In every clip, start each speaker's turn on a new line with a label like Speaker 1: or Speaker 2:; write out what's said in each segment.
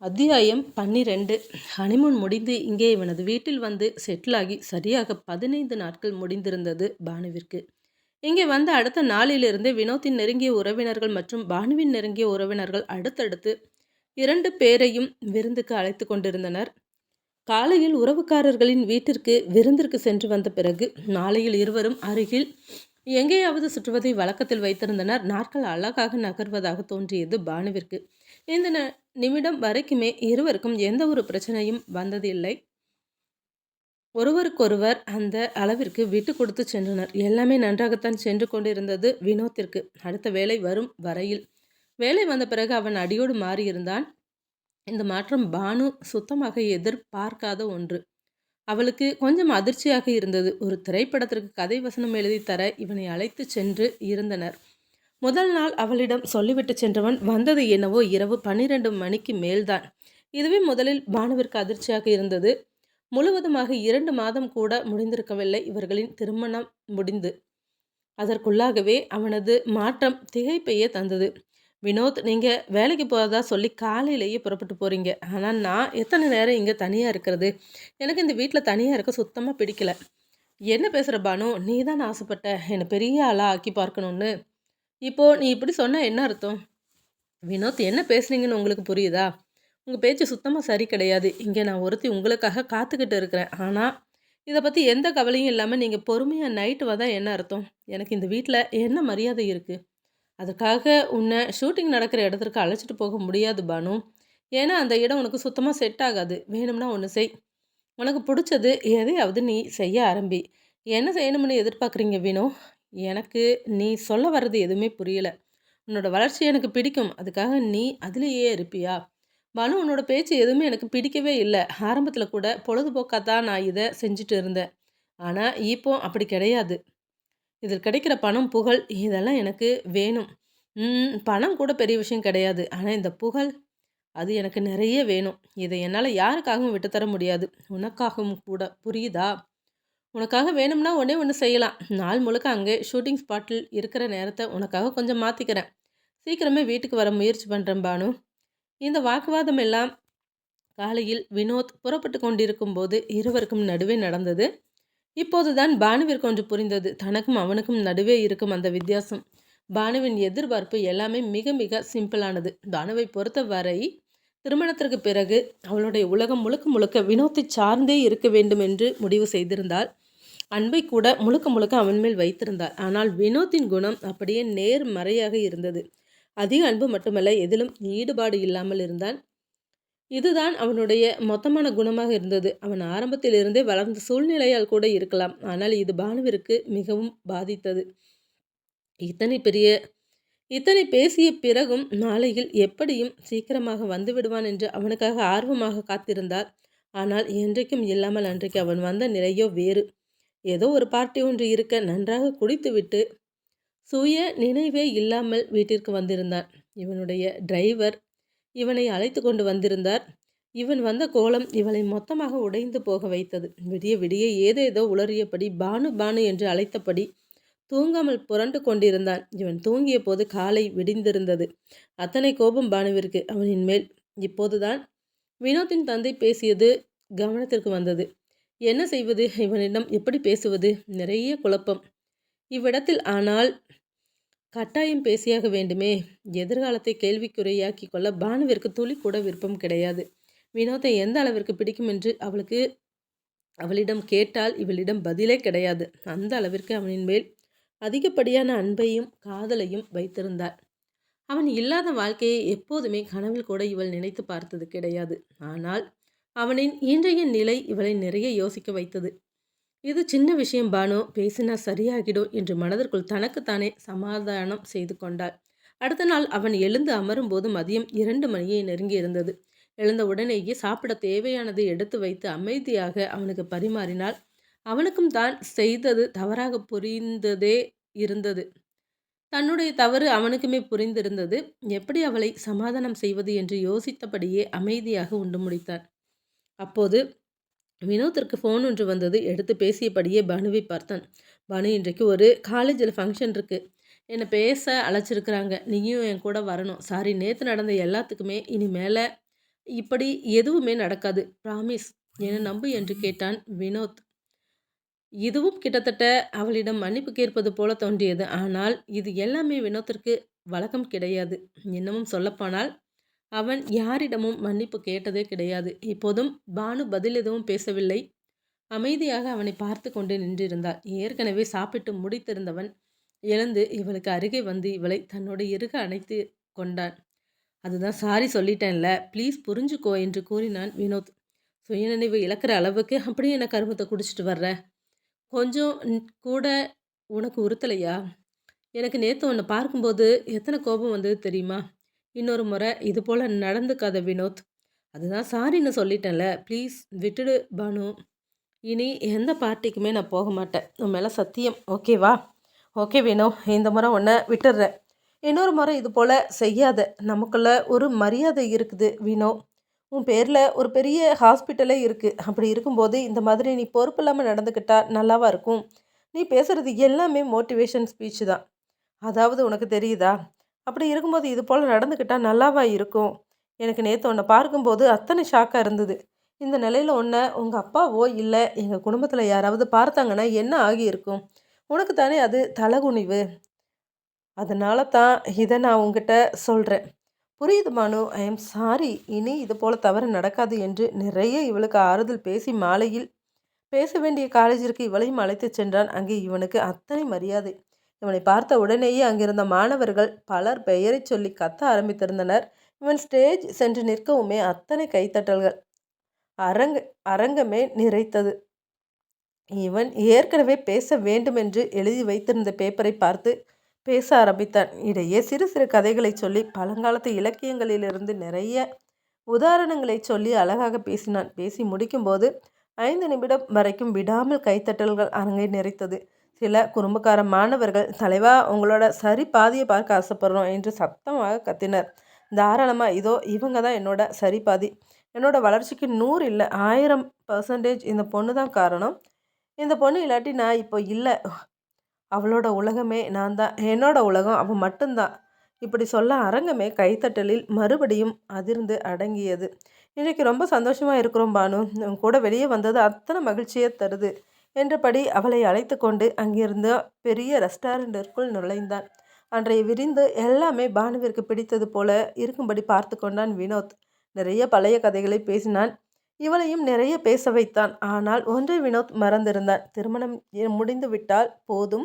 Speaker 1: அத்தியாயம் 12. ஹனிமூன் முடிந்து இங்கே இவனது வீட்டில் வந்து செட்டிலாகி சரியாக 15 நாட்கள் முடிந்திருந்தது பானுவிற்கு. இங்கே வந்த அடுத்த நாளிலிருந்தே வினோத்தின் நெருங்கிய உறவினர்கள் மற்றும் பானுவின் நெருங்கிய உறவினர்கள் அடுத்தடுத்து 2 பேரையும் விருந்துக்கு அழைத்து கொண்டிருந்தனர். காலையில் உறவுக்காரர்களின் வீட்டிற்கு விருந்திற்கு சென்று வந்த பிறகு மாலையில் இருவரும் அருகில் எங்கேயாவது சுற்றுவதை வழக்கத்தில் வைத்திருந்தனர். நாட்கள் அழகாக நகர்வதாக தோன்றியது பானுவிற்கு. இந்த நிமிடம் வரைக்குமே இருவருக்கும் எந்த ஒரு பிரச்சனையும் வந்ததில்லை. ஒருவருக்கொருவர் அந்த அளவிற்கு விட்டு கொடுத்து சென்றனர். எல்லாமே நன்றாகத்தான் சென்று கொண்டிருந்தது வினோத்திற்கு. அடுத்த வேலை வரும் வரையில். வேலை வந்த பிறகு அவன் அடியோடு மாறியிருந்தான். இந்த மாற்றம் பானு சுத்தமாக எதிர்பார்க்காத ஒன்று. அவளுக்கு கொஞ்சம் அதிர்ச்சியாக இருந்தது. ஒரு திரைப்படத்திற்கு கதை வசனம் எழுதி தர இவனை அழைத்து சென்று இருந்தனர். முதல் நாள் அவளிடம் சொல்லிவிட்டு சென்றவன் வந்தது என்னவோ இரவு 12 மணிக்கு மேல்தான். இதுவே முதலில் பானுவிற்கு அதிர்ச்சியாக இருந்தது. முழுவதுமாக 2 மாதம் கூட முடிந்திருக்கவில்லை இவர்களின் திருமணம் முடிந்து. அதற்குள்ளாகவே அவனது மாற்றம் திகைப்பையே தந்தது. வினோத், நீங்கள் வேலைக்கு போகிறதா சொல்லி காலையிலேயே புறப்பட்டு போகிறீங்க. ஆனால் நான் எத்தனை நேரம் இங்கே தனியாக இருக்கிறது? எனக்கு இந்த வீட்டில் தனியாக இருக்க சுத்தமாக பிடிக்கல. என்ன பேசுகிற பானு? நீ தான் ஆசைப்பட்ட என்னை பெரிய ஆளாக ஆக்கி பார்க்கணுன்னு. இப்போது நீ இப்படி சொன்னால் என்ன அர்த்தம்? வினோத், என்ன பேசுனீங்கன்னு உங்களுக்கு புரியுதா? உங்கள் பேச்சு சுத்தமாக சரி கிடையாது. இங்கே நான் ஒருத்தி உங்களுக்காக காத்துக்கிட்டு இருக்கிறேன். ஆனால் இதை பற்றி எந்த கவலையும் இல்லாமல் நீங்கள் பொறுமையாக நைட்டு வந்தால் என்ன அர்த்தம்? எனக்கு இந்த வீட்டில் என்ன மரியாதை இருக்குது? அதுக்காக உன்னை ஷூட்டிங் நடக்கிற இடத்திற்கு அழைச்சிட்டு போக முடியாது பானு. ஏன்னா அந்த இடம் உனக்கு சுத்தமாக செட் ஆகாது. வேணும்னா ஒன்று செய். உனக்கு பிடிச்சது எதையாவது நீ செய்ய ஆரம்பி. என்ன செய்யணும்னு எதிர்பார்க்குறீங்க வினோ? எனக்கு நீ சொல்ல வர்றது எதுவுமே புரியல. உன்னோட வளர்ச்சி எனக்கு பிடிக்கும். அதுக்காக நீ அதுலேயே இருப்பியா? பானு, உன்னோட பேச்சு எதுவுமே எனக்கு பிடிக்கவே இல்லை. ஆரம்பத்தில் கூட பொழுதுபோக்காக தான் நான் இதை செஞ்சுட்டு இருந்தேன். ஆனால் இப்போ அப்படி கிடையாது. இதில் கிடைக்கிற பணம், புகழ் இதெல்லாம் எனக்கு வேணும். பணம் கூட பெரிய விஷயம் கிடையாது. ஆனால் இந்த புகழ், அது எனக்கு நிறைய வேணும். இதை என்னால் யாருக்காகவும் விட்டுத்தர முடியாது. உனக்காகவும் கூட. புரியுதா? உனக்காக வேணும்னா ஒன்றே ஒன்று செய்யலாம். நாள் முழுக்க அங்கே ஷூட்டிங் ஸ்பாட்டில் இருக்கிற நேரத்தை உனக்காக கொஞ்சம் மாற்றிக்கிறேன். சீக்கிரமே வீட்டுக்கு வர முயற்சி பண்ணுறேன் பானு. இந்த வாக்குவாதம் எல்லாம் காலையில் வினோத் புறப்பட்டு கொண்டிருக்கும் போது இருவருக்கும் நடுவே நடந்தது. இப்போதுதான் பானுவிற்கு ஒன்று புரிந்தது. தனக்கும் அவனுக்கும் நடுவே இருக்கும் அந்த வித்தியாசம். பானுவின் எதிர்பார்ப்பு எல்லாமே மிக மிக சிம்பிளானது. பானுவை பொறுத்தவரை திருமணத்திற்கு பிறகு அவளுடைய உலகம் முழுக்க முழுக்க வினோத்தை சார்ந்தே இருக்க வேண்டும் என்று முடிவு செய்திருந்தாள். அன்பை கூட முழுக்க முழுக்க அவன் மேல் வைத்திருந்தாள். ஆனால் வினோத்தின் குணம் அப்படியே நேர்மறையாக இருந்தது. அதிக அன்பு மட்டுமல்ல, எதிலும் ஈடுபாடு இல்லாமல் இருந்தான். இதுதான் அவனுடைய மொத்தமான குணமாக இருந்தது. அவன் ஆரம்பத்திலிருந்தே வளர்ந்த சூழ்நிலையால் கூட இருக்கலாம். ஆனால் இது பானுவிற்கு மிகவும் பாதித்தது. இத்தனை பேசிய பிறகும் நாளையில் எப்படியும் சீக்கிரமாக வந்து விடுவான் என்று அவனுக்காக ஆர்வமாக காத்திருந்தாள். ஆனால் என்றைக்கும் இல்லாமல் அன்றைக்கு அவன் வந்த நிலையோ வேறு. ஏதோ ஒரு பார்ட்டி ஒன்று இருக்க நன்றாக குடித்துவிட்டு சுய நினைவே இல்லாமல் வீட்டிற்கு வந்திருந்தான். இவனுடைய டிரைவர் இவனை அழைத்து கொண்டு வந்திருந்தார். இவன் வந்த கோலம் இவளை மொத்தமாக உடைந்து போக வைத்தது. விடிய விடிய ஏதேதோ உளறியபடி பானு பானு என்று அழைத்தபடி தூங்காமல் புரண்டு கொண்டிருந்தான். இவன் தூங்கிய போது காலை விடிந்திருந்தது. அத்தனை கோபம் பானுவிற்கு அவனின் மேல். இப்போதுதான் வினோத்தின் தந்தை பேசியது கவனத்திற்கு வந்தது. என்ன செய்வது? இவனிடம் எப்படி பேசுவது? நிறைய குழப்பம் இவ்விடத்தில். ஆனால் கட்டாயம் பேசியாக வேண்டுமே. எதிர்காலத்தை கேள்விக்குறையாக்கி கொள்ள பானுவிற்கு துளி கூட விருப்பம் கிடையாது. வினோத்தை எந்த அளவிற்கு பிடிக்கும் என்று அவளிடம் கேட்டால் இவளிடம் பதிலே கிடையாது. அந்த அளவிற்கு அவனின் மேல் அதிகப்படியான அன்பையும் காதலையும் வைத்திருந்தாள். அவன் இல்லாத வாழ்க்கையை எப்போதுமே கனவில் கூட இவள் நினைத்து பார்த்தது கிடையாது. ஆனால் அவனின் இன்றைய நிலை இவளை நிறைய யோசிக்க வைத்தது. இது சின்ன விஷயம் பானு, பேசினா சரியாகிடும் என்று மனதிற்குள் தனக்குத்தானே சமாதானம் செய்து கொண்டாள். அடுத்த நாள் அவன் எழுந்து அமரும் போது மதியம் 2 மணியை நெருங்கி இருந்தது. எழுந்த உடனேயே சாப்பிட தேவையானதை எடுத்து வைத்து அமைதியாக அவனுக்கு பரிமாறினாள். அவனுக்கும் தான் செய்தது தவறாக புரிந்ததே இருந்தது. தன்னுடைய தவறு அவனுக்குமே புரிந்திருந்தது. எப்படி அவளை சமாதானம் செய்வது என்று யோசித்தபடியே அமைதியாக உண்டு முடித்தான். அப்போது வினோத்திற்கு ஃபோன் ஒன்று வந்தது. எடுத்து பேசியபடியே பானுவை பார்த்தான். பானு, இன்றைக்கு ஒரு காலேஜில் ஃபங்க்ஷன் இருக்குது. என்னை பேச அழைச்சிருக்கிறாங்க. நீயும் என் கூட வரணும். சாரி, நேற்று நடந்த எல்லாத்துக்குமே இனிமேல் இப்படி எதுவுமே நடக்காது. ப்ராமிஸ். என்ன நம்பு என்று கேட்டான் வினோத். இதுவும் கிட்டத்தட்ட அவளிடம் மன்னிப்பு கேட்பது போல தோன்றியது. ஆனால் இது எல்லாமே வினோத்திற்கு வழக்கம் கிடையாது. இன்னமும் சொல்லப்போனால் அவன் யாரிடமும் மன்னிப்பு கேட்டதே கிடையாது. இப்போதும் பானு பதில் எதுவும் பேசவில்லை. அமைதியாக அவனை பார்த்து கொண்டு நின்றிருந்தாள். ஏற்கனவே சாப்பிட்டு முடித்திருந்தவன் எழுந்து இவளுக்கு அருகே வந்து இவளை தன்னோடு இறுக அணைத்து கொண்டான். அதுதான் சாரி சொல்லிட்டேன்ல, ப்ளீஸ் புரிஞ்சுக்கோ என்று கூறினான் வினோத். சுயநினைவு இழக்கிற அளவுக்கு அப்படியே என்ன கருமத்தை குடிச்சிட்டு வர்ற? கொஞ்சம் கூட உனக்கு உறுத்தலையா? எனக்கு நேற்று உன்னை பார்க்கும்போது எத்தனை கோபம் வந்தது தெரியுமா? இன்னொரு முறை இது போல் நடந்துக்காத வினோத். அதுதான் சாரின்னு சொல்லிட்டேன்ல, ப்ளீஸ் விட்டுடு பானு. இனி எந்த பார்ட்டிக்குமே நான் போக மாட்டேன். உன் மேலே சத்தியம். ஓகேவா? ஓகே வினோ, இந்த முறை உன்னை விட்டுடுறேன். இன்னொரு முறை இது போல் செய்யாத. நமக்குள்ள ஒரு மரியாதை இருக்குது வினோ. உன் பேரில் ஒரு பெரிய ஹாஸ்பிட்டலே இருக்குது. அப்படி இருக்கும்போது இந்த மாதிரி நீ பொறுப்பு இல்லாமல் நடந்துக்கிட்டா நல்லாவா இருக்கும்? நீ பேசுகிறது எல்லாமே மோட்டிவேஷன் ஸ்பீச் தான். அதாவது உனக்கு தெரியுதா? அப்படி இருக்கும்போது இது போல் நடந்துக்கிட்டா நல்லாவா இருக்கும்? எனக்கு நேற்று உன்னை பார்க்கும்போது அத்தனை ஷாக்காக இருந்தது. இந்த நிலையில் உன்னை உங்கள் அப்பாவோ இல்லை எங்கள் குடும்பத்தில் யாராவது பார்த்தாங்கன்னா என்ன ஆகியிருக்கும்? உனக்கு தானே அது தலகுனிவு. அதனால தான் இதை நான் உங்ககிட்ட சொல்கிறேன். புரியுது மானு, ஐ எம் சாரி. இனி இது போல் தவறு நடக்காது என்று நிறைய இவளுக்கு ஆறுதல் பேசி மாலையில் பேச வேண்டிய காலேஜிற்கு இவளையும் அழைத்துச் சென்றான். அங்கே இவனுக்கு அத்தனை மரியாதை. இவனை பார்த்த உடனேயே அங்கிருந்த மாணவர்கள் பலர் பெயரை சொல்லி கத்த ஆரம்பித்திருந்தனர். இவன் ஸ்டேஜ் சென்று நிற்கவுமே அத்தனை கைத்தட்டல்கள். அரங்க அரங்கமே நிறைத்தது. இவன் ஏற்கனவே பேச வேண்டுமென்று எழுதி வைத்திருந்த பேப்பரை பார்த்து பேச ஆரம்பித்தான். இடையே சிறு சிறு கதைகளை சொல்லி பழங்காலத்து இலக்கியங்களிலிருந்து நிறைய உதாரணங்களை சொல்லி அழகாக பேசினான். பேசி முடிக்கும்போது 5 நிமிடம் வரைக்கும் விடாமல் கைத்தட்டல்கள் அரங்கை நிறைத்தது. சில குறும்புக்கார மாணவர்கள், தலைவா உங்களோட சரி பாதியை பார்க்க ஆசைப்படுறோம் என்று சத்தமாக கத்தினர். தாராளமாக, இதோ இவங்க தான் என்னோட சரி பாதி. என்னோட வளர்ச்சிக்கு 100 இல்லை 1000% இந்த பொண்ணு தான் காரணம். இந்த பொண்ணு இல்லாட்டி நான் இப்போ இல்லை. அவளோட உலகமே நான் தான். என்னோட உலகம் அவள் மட்டும்தான். இப்படி சொல்ல அரங்கமே கைத்தட்டலில் மறுபடியும் அதிர்ந்து அடங்கியது. இன்றைக்கு ரொம்ப சந்தோஷமாக இருக்கிறோம் பானு. உன் கூட வெளியே வந்தது அத்தனை மகிழ்ச்சியை தருது என்றபடி அவளை அழைத்து கொண்டு அங்கிருந்து பெரிய ரெஸ்டாரண்டிற்குள் நுழைந்தான். அன்றைய விருந்து எல்லாமே பானுவிற்கு பிடித்தது போல இருக்கும்படி பார்த்து கொண்டான் வினோத். நிறைய பழைய கதைகளை பேசினான். இவளையும் நிறைய பேச வைத்தான். ஆனால் ஒன்றை வினோத் மறந்திருந்தான். திருமணம் முடிந்து விட்டால் போதும்,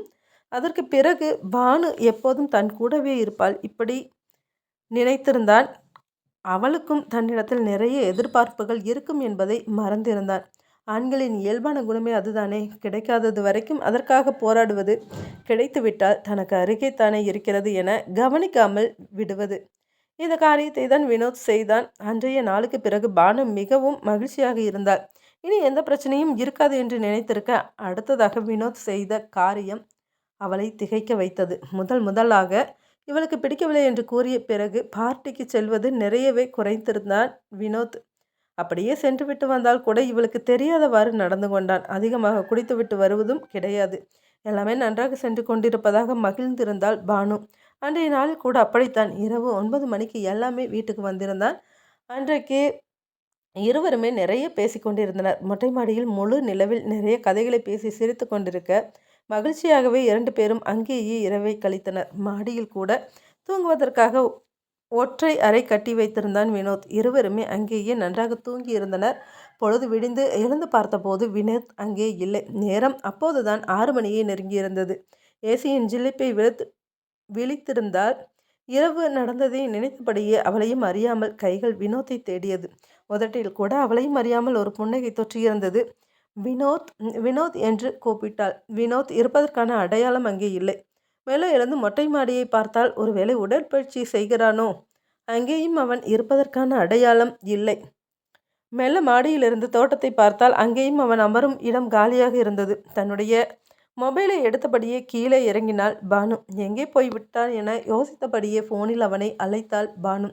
Speaker 1: அதற்கு பிறகு பானு எப்போதும் தன் கூடவே இருப்பாள். இப்படி நினைத்திருந்தான். அவளுக்கும் தன்னிடத்தில் நிறைய எதிர்பார்ப்புகள் இருக்கும் என்பதை மறந்திருந்தான். ஆண்களின் இயல்பான குணமே அதுதானே. கிடைக்காதது வரைக்கும் அதற்காக போராடுவது, கிடைத்துவிட்டால் தனக்கு அருகே தானே இருக்கிறது என கவனிக்காமல் விடுவது. இந்த காரியத்தை தான் வினோத் செய்தான். அன்றைய நாளுக்கு பிறகு பானு மிகவும் மகிழ்ச்சியாக இருந்தாள். இனி எந்த பிரச்சனையும் இருக்காது என்று நினைத்திருக்க, அடுத்ததாக வினோத் செய்த காரியம் அவளை திகைக்க வைத்தது. முதலாக இவளுக்கு பிடிக்கவில்லை என்று கூறிய பிறகு பார்ட்டிக்கு செல்வது நிறையவே குறைத்திருந்தான் வினோத். அப்படியே சென்று விட்டு வந்தால் கூட இவளுக்கு தெரியாதவாறு நடந்து கொண்டான். அதிகமாக குடித்துவிட்டு வருவதும் கிடையாது. எல்லாமே நன்றாக சென்று கொண்டிருப்பதாக மகிழ்ந்திருந்தாள் பானு. அன்றைய நாளில் கூட அப்படித்தான். இரவு 9 மணிக்கு எல்லாமே வீட்டுக்கு வந்திருந்தான். அன்றைக்கு இருவருமே நிறைய பேசி கொண்டிருந்தனர். மொட்டை மாடியில் முழு நிலவில் நிறைய கதைகளை பேசி சிரித்து கொண்டிருக்க மகிழ்ச்சியாகவே 2 பேரும் அங்கேயே இரவை கழித்தனர். மாடியில் கூட தூங்குவதற்காக ஒற்றை அறை கட்டி வைத்திருந்தான் வினோத். இருவருமே அங்கேயே நன்றாக தூங்கி இருந்தனர். பொழுது விடிந்து எழுந்து பார்த்தபோது வினோத் அங்கே இல்லை. நேரம் அப்போதுதான் 6 மணியை நெருங்கியிருந்தது. ஏசியின் ஜிலிப்பை விழித்திருந்தால் இரவு நடந்ததை நினைத்தபடியே அவளையும் அறியாமல் கைகள் வினோத்தை தேடியது. உதட்டில் கூட அவளையும் அறியாமல் ஒரு புன்னகை தொற்றியிருந்தது. வினோத் வினோத் என்று கூப்பிட்டாள். வினோத் இருப்பதற்கான அடையாளம் அங்கே இல்லை. மேலே எழுந்து மொட்டை மாடியை பார்த்தால் ஒருவேளை உடற்பயிற்சி செய்கிறானோ? அங்கேயும் அவன் இருப்பதற்கான அடையாளம் இல்லை. மெல்ல மாடியிலிருந்து தோட்டத்தை பார்த்தால் அங்கேயும் அவன் அமரும் இடம் காலியாக இருந்தது. தன்னுடைய மொபைலை எடுத்தபடியே கீழே இறங்கினாள் பானு. எங்கே போய் விட்டான் என யோசித்தபடியே ஃபோனில் அவனை அழைத்தாள் பானு.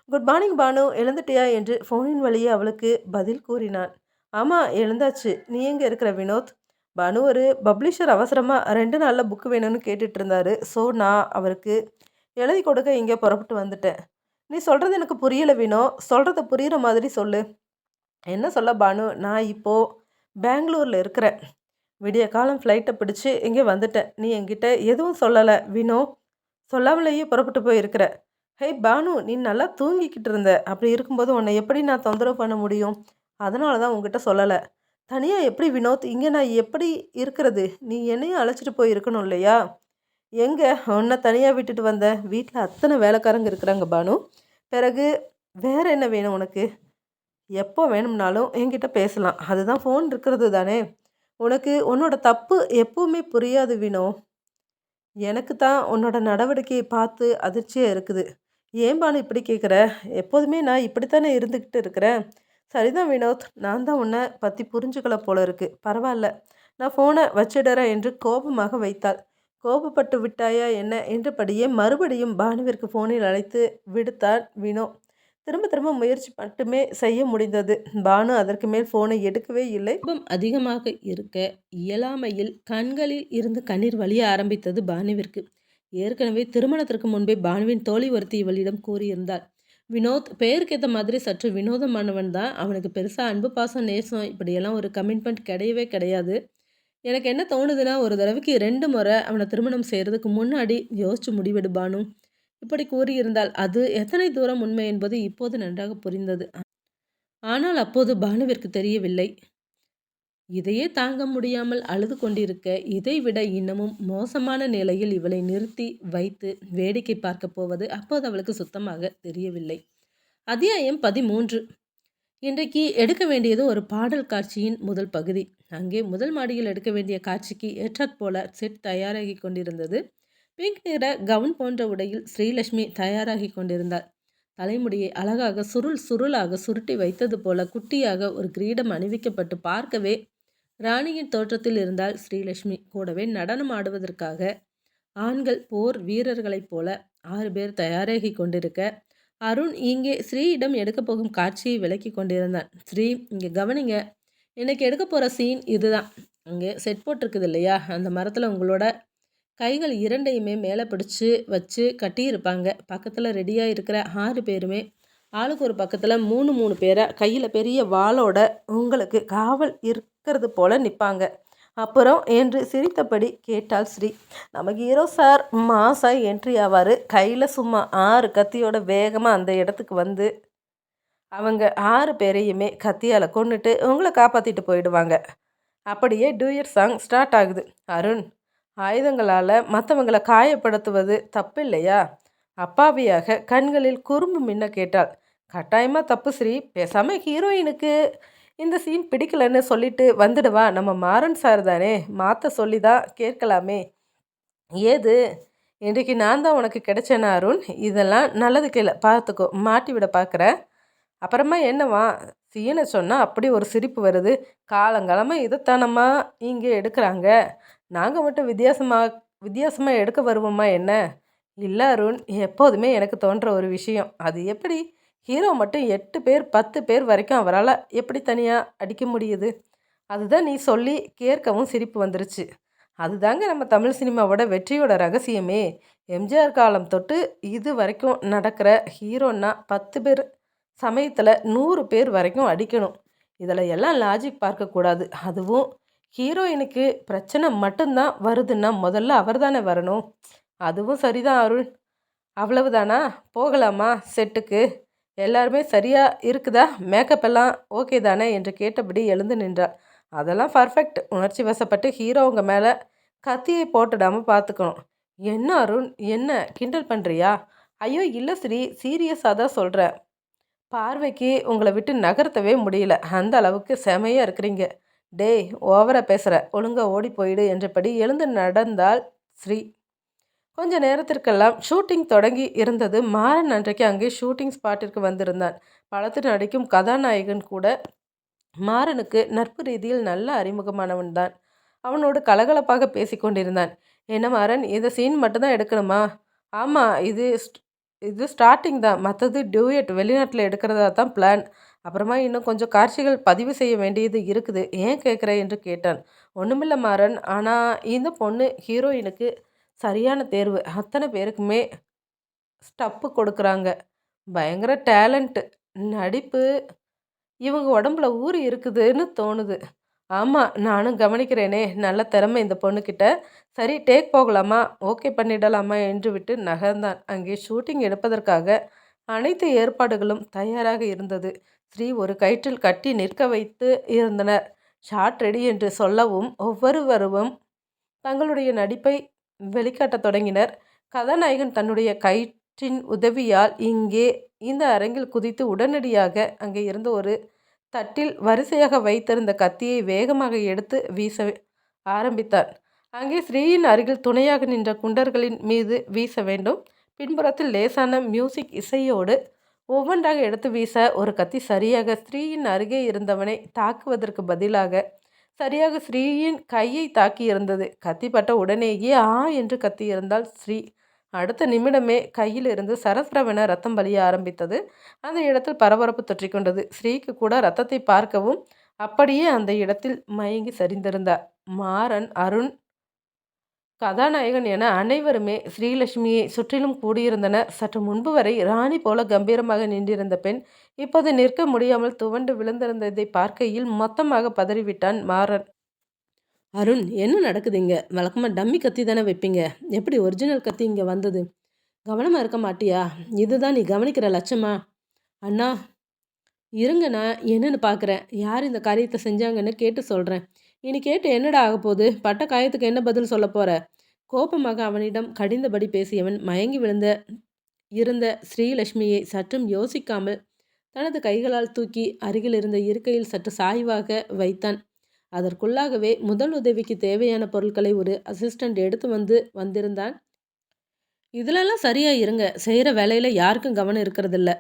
Speaker 1: குட் மார்னிங் பானு, எழுந்துட்டியா என்று ஃபோனின் வழியே அவளுக்கு பதில் கூறினான். ஆமாம் எழுந்தாச்சு. நீ எங்கே இருக்கிற வினோத்? பானு ஒரு பப்ளிஷர் அவசரமாக 2 நாளில் புக்கு வேணும்னு கேட்டுட்டு இருந்தாரு. ஸோ நான் அவருக்கு எழுதி கொடுக்க இங்கே புறப்பட்டு வந்துட்டேன். நீ சொல்கிறது எனக்கு புரியல வினோ. சொல்கிறத புரிகிற மாதிரி சொல்லு. என்ன சொல்ல பானு, நான் இப்போது பெங்களூரில் இருக்கிறேன். விடிய காலம் ஃப்ளைட்டை பிடிச்சி இங்கே வந்துட்டேன். நீ என்கிட்ட எதுவும் சொல்லலை வினோ. சொல்லாமலேயே புறப்பட்டு போயிருக்கிற. ஹேய் பானு, நீ நல்லா தூங்கிக்கிட்டு இருந்த. அப்படி இருக்கும்போது உன்னை எப்படி நான் தொந்தரவு பண்ண முடியும்? அதனால தான் உங்ககிட்ட சொல்லலை. தனியாக எப்படி வினோத், இங்கே நான் எப்படி இருக்கிறது? நீ என்னையும் அழைச்சிட்டு போயிருக்கணும் இல்லையா? எங்கே உன்னை தனியாக விட்டுட்டு வந்த? வீட்டில் அத்தனை வேலைக்காரங்க இருக்கிறாங்க பானு. பிறகு வேற என்ன வேணும் உனக்கு? எப்போ வேணும்னாலும் என்கிட்ட பேசலாம். அதுதான் ஃபோன் இருக்கிறது தானே. உனக்கு உன்னோட தப்பு எப்பவுமே புரியாது வினோ. எனக்கு தான் உன்னோட நடவடிக்கையை பார்த்து அதிர்ச்சியாக இருக்குது. ஏன் பானு இப்படி கேட்குற? எப்போதுமே நான் இப்படித்தானே இருந்துக்கிட்டு இருக்கிறேன். சரிதான் வினோத், நான் தான் உன்னை பற்றி புரிஞ்சுக்கல போல இருக்கு. பரவாயில்ல, நான் ஃபோனை வச்சிடுறேன் என்று கோபமாக வைத்தாள். கோபப்பட்டு விட்டாயா என்ன என்றபடியே மறுபடியும் பானுவிற்கு ஃபோனில் அழைத்து விடுத்தான் வினோ. திரும்ப திரும்ப முயற்சி மட்டுமே செய்ய முடிந்தது. பானு அதற்கு மேல் ஃபோனை எடுக்கவே இல்லை. கோபம் அதிகமாக இருக்க இயலாமையில் கண்களில் இருந்து கண்ணீர் வழிய ஆரம்பித்தது பானுவிற்கு. ஏற்கனவே திருமணத்திற்கு முன்பே பானுவின் தோழி ஒருத்தி இவளிடம் கூறியிருந்தாள். வினோத் பெயருக்கேற்ற மாதிரி சற்று வினோதமானவன் தான். அவனுக்கு பெருசாக அன்பு பாசம் நேசம் இப்படியெல்லாம் ஒரு கமிட்மெண்ட் கிடையவே கிடையாது. எனக்கு என்ன தோணுதுன்னா, ஒரு தடவைக்கு 2 முறை அவனை திருமணம் செய்கிறதுக்கு முன்னாடி யோசிச்சு முடிவெடு பானு. இப்படி கூறியிருந்தால் அது எத்தனை தூரம் உண்மை என்பது இப்போது நன்றாக புரிந்தது. ஆனால் அப்போது பானுவிற்கு தெரியவில்லை. இதையே தாங்க முடியாமல் அழுது கொண்டிருக்க, இதைவிட இன்னமும் மோசமான நிலையில் இவளை நிறுத்தி வைத்து வேடிக்கை பார்க்க போவது அப்போது அவளுக்கு சுத்தமாக தெரியவில்லை. அத்தியாயம் 13. இன்றைக்கு எடுக்க வேண்டியது ஒரு பாடல் காட்சியின் முதல் பகுதி. அங்கே முதல் மாடியில் எடுக்க வேண்டிய காட்சிக்கு ஏற்றாற்போல செட் தயாராகி கொண்டிருந்தது. பிங்க் நிற கவுன் போன்ற உடையில் ஸ்ரீலட்சுமி தயாராகி கொண்டிருந்தாள். தலைமுடியை அழகாக சுருள் சுருளாக சுருட்டி வைத்தது போல குட்டியாக ஒரு கிரீடம் அணிவிக்கப்பட்டு பார்க்கவே ராணியின் தோற்றத்தில் இருந்தால் ஸ்ரீலட்சுமி. கூடவே நடனம் ஆடுவதற்காக ஆண்கள் போர் வீரர்களைப் போல 6 பேர் தயாராகி கொண்டிருக்க, அருண் இங்கே ஸ்ரீயிடம் எடுக்க போகும் காட்சியை விளக்கி கொண்டிருந்தான். ஸ்ரீ, இங்கே கவனிங்க, இன்னைக்கு எடுக்க போகிற சீன் இதுதான். அங்கே செட் போட்டிருக்குது இல்லையா, அந்த மரத்தில் உங்களோட கைகள் 2யுமே மேலே பிடிச்சி வச்சு கட்டியிருப்பாங்க. பக்கத்தில் ரெடியாக இருக்கிற 6 பேருமே ஆளுக்கு ஒரு பக்கத்தில் 3 பேராக கையில் பெரிய வாளோட உங்களுக்கு காவல் இருக்கிறது போல் நிற்பாங்க. அப்புறம் என்று சிரித்தபடி கேட்டாள் ஸ்ரீ. நம்ம ஹீரோ சார் மாசா என்ட்ரி ஆவார். கையில் சும்மா 6 கத்தியோட வேகமாக அந்த இடத்துக்கு வந்து அவங்க 6 பேரையுமே கத்தியால் கொண்டுட்டு உங்களை காப்பாற்றிட்டு போயிடுவாங்க. அப்படியே டூயட் சாங் ஸ்டார்ட் ஆகுது. அருண், ஆயுதங்களால் மற்றவங்களை காயப்படுத்துவது தப்பு இல்லையா? அப்பாவியாக கண்களில் குறும்பு மின்ன கேட்டாள். கட்டாயமாக தப்பு ஸ்ரீ. பேசாமல் ஹீரோயினுக்கு இந்த சீன் பிடிக்கலன்னு சொல்லிட்டு வந்துடுவா. நம்ம மாறன் சார் தானே, மாற்ற சொல்லி தான் கேட்கலாமே. ஏது, இன்றைக்கு நான் தான் உனக்கு கிடைச்சேனா அருண்? இதெல்லாம் நல்லதுக்கு இல்லை, பார்த்துக்கோ, மாட்டி விட பார்க்குறேன். அப்புறமா என்னவா சீனை சொன்னால் அப்படி ஒரு சிரிப்பு வருது. காலங்காலமாக இதைத்தானம்மா இங்கே எடுக்கிறாங்க. நாங்கள் மட்டும் வித்தியாசமாக எடுக்க வருவோமா என்ன? இல்லை அருண், எப்போதுமே எனக்கு தோன்ற ஒரு விஷயம். அது எப்படி ஹீரோ மட்டும் 8 பேர் 10 பேர் வரைக்கும் அவரால் எப்படி தனியாக அடிக்க முடியுது? அதுதான் நீ சொல்லி கேட்கவும் சிரிப்பு வந்துருச்சு. அதுதாங்க நம்ம தமிழ் சினிமாவோட வெற்றியோட ரகசியமே. எம்ஜிஆர் காலம் தொட்டு இது வரைக்கும் நடக்கிற ஹீரோன்னா 10 பேர் சமயத்தில் 100 பேர் வரைக்கும் அடிக்கணும். இதில் எல்லாம் லாஜிக் பார்க்கக்கூடாது. அதுவும் ஹீரோயினுக்கு பிரச்சனை மட்டும்தான் வருதுன்னா முதல்ல அவர் தானே வரணும். அதுவும் சரிதான் அருள். அவ்வளவுதானா? போகலாமா செட்டுக்கு? எல்லாருமே சரியாக இருக்குதா? மேக்கப் எல்லாம் ஓகே தானே என்று கேட்டபடி எழுந்து நின்றாள். அதெல்லாம் பர்ஃபெக்ட். உணர்ச்சி வசப்பட்டு ஹீரோவுங்க மேலே கத்தியை போட்டுடாமல் பார்த்துக்கணும். என்ன அருண், என்ன கிண்டல் பண்ணுறியா? ஐயோ இல்லை ஸ்ரீ, சீரியஸாக தான் சொல்கிறேன். பார்வைக்கு உங்களை விட்டு நகர்த்தவே முடியல, அந்த அளவுக்கு செமையாக இருக்கிறீங்க. டேய், ஓவராக பேசுகிற, ஒழுங்காக ஓடி போயிடு என்றபடி எழுந்து நடந்தாள் ஸ்ரீ. கொஞ்ச நேரத்திற்கெல்லாம் ஷூட்டிங் தொடங்கி இருந்தது. மாறன் அன்றைக்கு அங்கே ஷூட்டிங் ஸ்பாட்டிற்கு வந்திருந்தான். படத்தில் நடிக்கும் கதாநாயகன் கூட மாறனுக்கு நட்பு ரீதியில் நல்ல அறிமுகமானவன் தான். அவனோடு கலகலப்பாக பேசி கொண்டிருந்தான். என்ன மாறன், இந்த சீன் மட்டும்தான் எடுக்கணுமா? ஆமாம், இது ஸ்டார்டிங் தான். மற்றது டியூயட் வெளிநாட்டில் எடுக்கிறதா தான் பிளான். அப்புறமா இன்னும் கொஞ்சம் காட்சிகள் பதிவு செய்ய வேண்டியது இருக்குது. ஏன் கேட்குற என்று கேட்டான். ஒன்றுமில்ல மாறன், ஆனால் இந்த பொண்ணு ஹீரோயினுக்கு சரியான தேர்வு. அத்தனை பேருக்குமே ஸ்டப்பு கொடுக்குறாங்க. பயங்கர டேலண்ட்டு. நடிப்பு இவங்க உடம்புல ஊறி இருக்குதுன்னு தோணுது. ஆமா, நானும் கவனிக்கிறேனே, நல்ல திறமை இந்த பொண்ணுக்கிட்ட. சரி, டேக் போகலாமா? ஓகே பண்ணிடலாமா என்று விட்டு நகர்ந்தான். அங்கே ஷூட்டிங் எடுப்பதற்காக அனைத்து ஏற்பாடுகளும் தயாராக இருந்தது. ஸ்ரீ ஒரு கயிற்றில் கட்டி நிற்க வைத்து இருந்தனர். ஷாட் ரெடி என்று சொல்லவும் ஒவ்வொருவரும் தங்களுடைய நடிப்பை வெளிக்காட்டத் தொடங்கினர். கதாநாயகன் தன்னுடைய கயிற்றின் உதவியால் இந்த அரங்கில் குதித்து உடனடியாக அங்கே இருந்த ஒரு தட்டில் வரிசையாக வைத்திருந்த கத்தியை வேகமாக எடுத்து வீச ஆரம்பித்தார். அங்கே ஸ்ரீயின் அருகில் துணையாக நின்ற குண்டர்களின் மீது வீச வேண்டும். பின்புறத்தில் லேசான மியூசிக் இசையோடு ஒவ்வொன்றாக எடுத்து வீச ஒரு கத்தி சரியாக ஸ்ரீயின் அருகே இருந்தவனை தாக்குவதற்கு பதிலாக சரியாக ஸ்ரீயின் கையை தாக்கி இருந்தது. கத்திப்பட்ட உடனேயே என்று கத்தியிருந்தால் ஸ்ரீ. அடுத்த நிமிடமே கையிலிருந்து சரசரவென ரத்தம் வலிய ஆரம்பித்தது. அந்த இடத்தில் பரபரப்பு தொற்றிக்கொண்டது. ஸ்ரீக்கு கூட ரத்தத்தை பார்க்கவும் அப்படியே அந்த இடத்தில் மயங்கி சரிந்திருந்தார். மாறன், அருண், கதாநாயகன் என அனைவருமே ஸ்ரீலட்சுமியை சுற்றிலும் கூடியிருந்தனர். சற்று முன்பு வரை ராணி போல கம்பீரமாக நின்றிருந்த பெண் இப்போது நிற்க முடியாமல் துவண்டு விழுந்திருந்ததை பார்க்கையில் மொத்தமாக பதறிவிட்டான் மாறன். அருண், என்ன நடக்குதுங்க? வழக்கமாக டம்மி கத்தி தானே வைப்பீங்க. எப்படி ஒரிஜினல் கத்தி இங்கே வந்தது? கவனமாக இருக்க மாட்டியா? இதுதான் நீ கவனிக்கிற லட்சமா? அண்ணா இருங்க, நான் என்னென்னு பார்க்குறேன். யார் இந்த காரியத்தை செஞ்சாங்கன்னு கேட்டு சொல்கிறேன். இனி கேட்டு என்னடா ஆக போகுது? பட்ட காயத்துக்கு என்ன பதில் சொல்ல போகிற? கோபமாக அவனிடம் கடிந்தபடி பேசியவன் மயங்கி இருந்த ஸ்ரீலட்சுமியை சற்றும் யோசிக்காமல் தனது கைகளால் தூக்கி அருகில் இருந்த இருக்கையில் சற்று சாய்வாக வைத்தான். அதற்குள்ளாகவே முதல் உதவிக்கு தேவையான பொருட்களை ஒரு அசிஸ்டண்ட் எடுத்து வந்திருந்தான். இதிலெல்லாம் சரியாக இருங்க. செய்கிற வேலையில் யாருக்கும் கவனம் இருக்கிறதில்ல.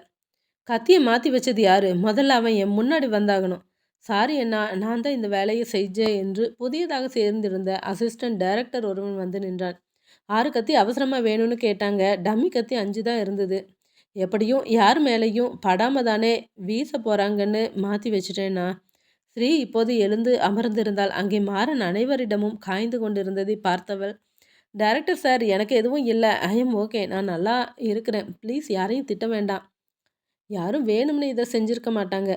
Speaker 1: கத்தியை மாற்றி வச்சது யார்? முதல்ல அவன் என் முன்னாடி வந்தாகணும். சாரி அண்ணா, நான் தான் இந்த வேலையை செஞ்சேன் என்று புதியதாக சேர்ந்திருந்த அசிஸ்டண்ட் டைரக்டர் ஒருவன் வந்து நின்றான். 6 கத்தி அவசரமாக வேணும்னு கேட்டாங்க. டம்மி கத்தி 5 தான் இருந்தது. எப்படியும் யார் மேலேயும் படாமல் தானே வீச போகிறாங்கன்னு மாற்றி வச்சுட்டேன்னா. ஸ்ரீ இப்போது எழுந்து அமர்ந்திருந்தால் அங்கே மாறன் அனைவரிடமும் காய்ந்து கொண்டிருந்ததை பார்த்தவள், டைரக்டர் சார், எனக்கு எதுவும் இல்லை. I am okay. நான் நல்லா இருக்கிறேன். ப்ளீஸ் யாரையும் திட்ட வேண்டாம். யாரும் வேணும்னு இதை செஞ்சுருக்க மாட்டாங்க.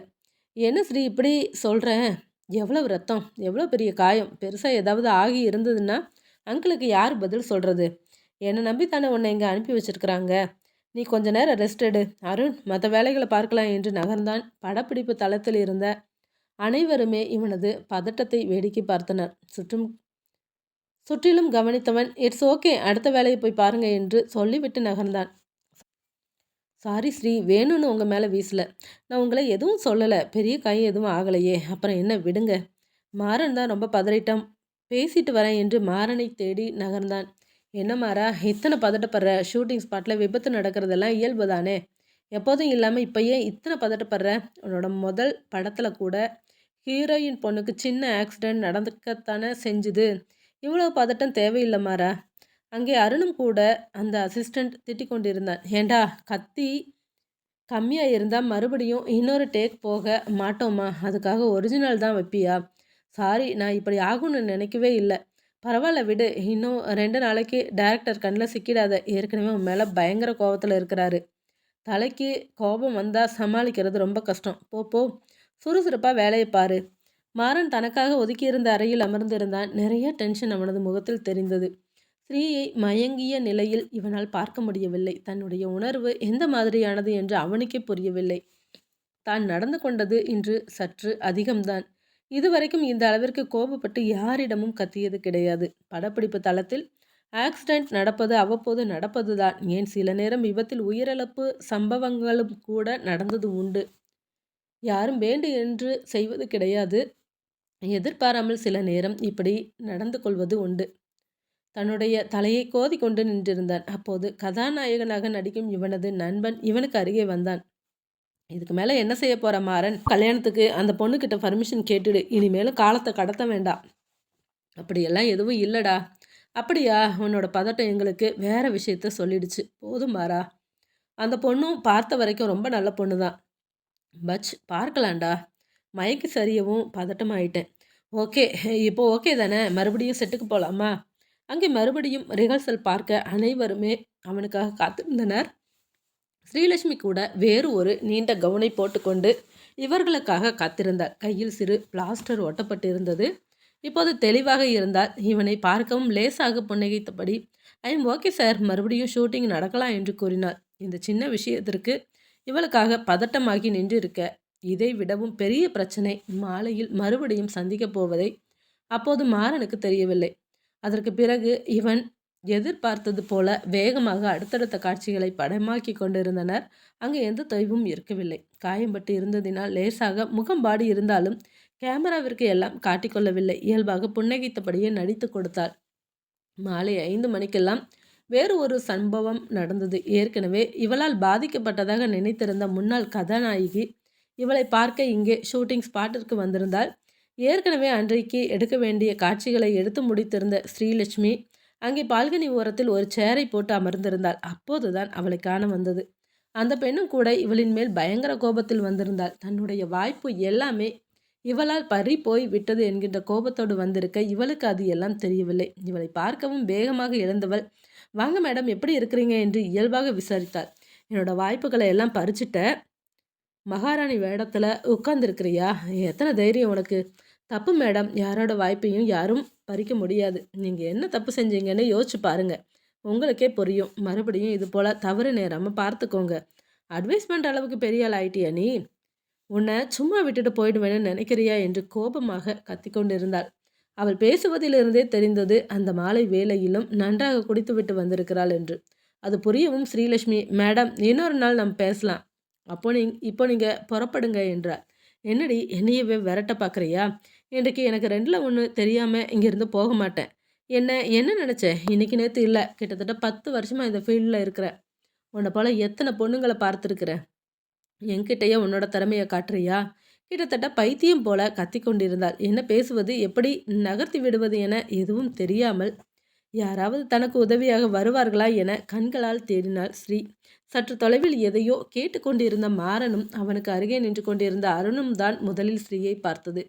Speaker 1: என்ன ஸ்ரீ இப்படி சொல்கிறேன்? எவ்வளவு ரத்தம், எவ்வளோ பெரிய காயம். பெருசாக ஏதாவது ஆகி இருந்ததுன்னா அங்கிளுக்கு யார் பதில் சொல்கிறது? என்னை நம்பி தானே உன்னை இங்கே அனுப்பி வச்சுருக்குறாங்க. நீ கொஞ்ச நேரம் ரெஸ்ட் எடு. அருண், மற்ற வேலைகளை பார்க்கலாம் என்று நகர்ந்தான். படப்பிடிப்பு தளத்தில் இருந்த அனைவருமே இவனது பதட்டத்தை வேடிக்கை பார்த்தனர். சுற்றிலும் கவனித்தவன், இட்ஸ் ஓகே, அடுத்த வேலையை போய் பாருங்க என்று சொல்லிவிட்டு நகர்ந்தான். சாரி ஸ்ரீ, வேணும்னு உங்கள் மேலே வீசல. நான் உங்களை எதுவும் சொல்லலை. பெரிய காயம் எதுவும் ஆகலையே. அப்புறம் என்ன, விடுங்க. மாறன் தான் ரொம்ப பதறிட்டான். பேசிட்டு வரேன் என்று மாறனை தேடி நகர்ந்தான். என்ன மாறா, இத்தனை பதட்டப்படுற? ஷூட்டிங் ஸ்பாட்டில் விபத்து நடக்கிறதெல்லாம் இயல்பு தானே. எப்போதும் இல்லாமல் இப்போ ஏன் இத்தனை பதட்டப்படுற? உன்னோட முதல் படத்தில் கூட ஹீரோயின் பொண்ணுக்கு சின்ன ஆக்சிடெண்ட் நடந்துக்கத்தானே செஞ்சுது. இவ்வளோ பதட்டம் தேவையில்லை மாறா. அங்கே அருணும் கூட அந்த அசிஸ்டண்ட் திட்டிக் கொண்டிருந்தான். ஏண்டா, கத்தி கம்மியாக இருந்தால் மறுபடியும் இன்னொரு டேக் போக மாட்டோமா? அதுக்காக ஒரிஜினல் தான் வைப்பியா? சாரி, நான் இப்படி ஆகும்னு நினைக்கவே இல்லை. பரவாயில்ல விடு. இன்னும் 2 நாளைக்கு டைரக்டர் கண்ணில் சிக்கிடாத. ஏற்கனவே உன் மேலே பயங்கர கோபத்தில் இருக்கிறாரு. தலைக்கு கோபம் வந்தால் சமாளிக்கிறது ரொம்ப கஷ்டம். போ, சுறுசுறுப்பாக வேலையை பாரு. மாறன் தனக்காக ஒதுக்கியிருந்த அறையில் அமர்ந்திருந்தான். நிறைய டென்ஷன் அவனது முகத்தில் தெரிந்தது. ஸ்ரீயை மயங்கிய நிலையில் இவனால் பார்க்க முடியவில்லை. தன்னுடைய உணர்வு எந்த மாதிரியானது என்று அவனுக்கே புரியவில்லை. தான் நடந்து கொண்டது இன்று சற்று அதிகம்தான். இதுவரைக்கும் இந்த அளவிற்கு கோபப்பட்டு யாரிடமும் கத்தியது கிடையாது. படப்பிடிப்பு தளத்தில் ஆக்சிடெண்ட் நடப்பது அவ்வப்போது நடப்பதுதான். ஏன் சில நேரம் விபத்தில் உயிரிழப்பு சம்பவங்களும் கூட நடந்தது உண்டு. யாரும் வேண்டு என்று செய்வது கிடையாது. எதிர்பாராமல் சில நேரம் இப்படி நடந்து கொள்வது உண்டு. தன்னுடைய தலையை கோதி கொண்டு நின்றிருந்தான். அப்போது கதாநாயகனாக நடிக்கும் இவனது நண்பன் இவனுக்கு அருகே வந்தான். இதுக்கு மேலே என்ன செய்ய போகிற மாறன்? கல்யாணத்துக்கு அந்த பொண்ணுக்கிட்ட பர்மிஷன் கேட்டுடு. இனிமேலும் காலத்தை கடத்த வேண்டாம். அப்படியெல்லாம் எதுவும் இல்லைடா. அப்படியா? உன்னோட பதட்டம் எங்களுக்கு வேற விஷயத்த சொல்லிடுச்சு. போதும் மாறா. அந்த பொண்ணும் பார்த்த வரைக்கும் ரொம்ப நல்ல பொண்ணு தான். பச் பார்க்கலாண்டா. மயக்கு சரியவும் பதட்டமாயிட்டேன். ஓகே, இப்போ ஓகே தானே? மறுபடியும் செட்டுக்கு போகலாமா? அங்கே மறுபடியும் ரிஹர்சல் பார்க்க அனைவருமே அவனுக்காக காத்திருந்தனர். ஸ்ரீலட்சுமி கூட வேறு ஒரு நீண்ட கவுனை போட்டுக்கொண்டு இவர்களுக்காக காத்திருந்தாள். கையில் சிறு பிளாஸ்டர் ஒட்டப்பட்டிருந்தது. இப்போது தெளிவாக இருந்தால் இவனை பார்க்கவும் லேசாக புன்னகைத்தபடி, ஐ எம் ஓகே சார், மறுபடியும் ஷூட்டிங் நடக்கலாம் என்று கூறினாள். இந்த சின்ன விஷயத்திற்கு இவளுக்காக பதட்டமாகி நின்றிருக்க, இதை விடவும் பெரிய பிரச்சனை மாலையில் மறுபடியும் சந்திக்கப் போவதை அப்போது மாறனுக்கு தெரியவில்லை. அதற்கு பிறகு இவன் எதிர்பார்த்தது போல வேகமாக அடுத்தடுத்த காட்சிகளை படமாக்கி கொண்டிருந்தனர். அங்கு எந்த தொய்வும் இருக்கவில்லை. காயம்பட்டு இருந்ததினால் லேசாக முகம் பாடி இருந்தாலும் கேமராவிற்கு எல்லாம் காட்டிக்கொள்ளவில்லை. இயல்பாக புன்னகைத்தபடியே நடித்து கொடுத்தாள். மாலை 5 மணிக்கெல்லாம் வேறு ஒரு சம்பவம் நடந்தது. ஏற்கனவே இவளால் பாதிக்கப்பட்டதாக நினைத்திருந்த முன்னாள் கதாநாயகி இவளை பார்க்க இங்கே ஷூட்டிங் ஸ்பாட்டிற்கு வந்திருந்தாள். ஏற்கனவே அன்றைக்கு எடுக்க வேண்டிய காட்சிகளை எடுத்து முடித்திருந்த ஸ்ரீலட்சுமி அங்கே பால்கனி ஓரத்தில் ஒரு சேரை போட்டு அமர்ந்திருந்தாள். அப்போதுதான் அவளை காண வந்தது. அந்த பெண்ணும் கூட இவளின் மேல் பயங்கர கோபத்தில் வந்திருந்தாள். தன்னுடைய வாய்ப்பு எல்லாமே இவளால் பறி போய் விட்டது என்கின்ற கோபத்தோடு வந்திருக்க இவளுக்கு அது எல்லாம் தெரியவில்லை. இவளை பார்க்கவும் வேகமாக எழுந்தவள், வாங்க மேடம், எப்படி இருக்கிறீங்க என்று இயல்பாக விசாரித்தாள். என்னோட வாய்ப்புகளை எல்லாம் பறிச்சுட்ட, மகாராணி வேடத்தில் உட்கார்ந்துருக்கிறியா? எத்தனை தைரியம் உனக்கு? தப்பு மேடம், யாரோட வாய்ப்பையும் யாரும் பறிக்க முடியாது. நீங்கள் என்ன தப்பு செஞ்சீங்கன்னு யோசிச்சு பாருங்க, உங்களுக்கே புரியும். மறுபடியும் இது போல் தவறு நேராமல் பார்த்துக்கோங்க. அட்வைஸ் பண்ணுற அளவுக்கு பெரிய ஆள் ஆயிட்டியா நீ? உன்னை சும்மா விட்டுட்டு போயிடுவேன்னு நினைக்கிறியா என்று கோபமாக கத்திக்கொண்டிருந்தாள். அவள் பேசுவதிலிருந்தே தெரிந்தது அந்த மாலை வேளையிலும் நன்றாக குடித்துவிட்டு வந்திருக்கிறாள் என்று. அது புரியவும் ஸ்ரீலட்சுமி, மேடம், இன்னொரு நாள் நம்ம பேசலாம், இப்போ நீங்கள் புறப்படுங்க என்றார். என்னடி, என்னையவே விரட்ட பார்க்குறியா? இன்றைக்கு எனக்கு 2ல் 1 தெரியாமல் இங்கேருந்து போக மாட்டேன். என்ன நினச்சேன்? இன்றைக்கி நேற்று இல்லை, கிட்டத்தட்ட 10 வருஷமாக இந்த ஃபீல்டில் இருக்கிறேன். உன்னை போல் எத்தனை பொண்ணுங்களை பார்த்துருக்குறேன். என்கிட்டயே உன்னோட திறமையை காட்டுறியா? கிட்டத்தட்ட பைத்தியம் போல கத்தி கொண்டிருந்தாள். என்ன பேசுவது, எப்படி நகர்த்தி விடுவது என எதுவும் தெரியாமல் யாராவது தனக்கு உதவியாக வருவார்களா என கண்களால் தேடினாள் ஸ்ரீ. சற்று தொலைவில் எதையோ கேட்டுக்கொண்டிருந்த மாறனும் அவனுக்கு அருகே நின்று கொண்டிருந்த அருணும் தான் முதலில் ஸ்ரீயை பார்த்தது.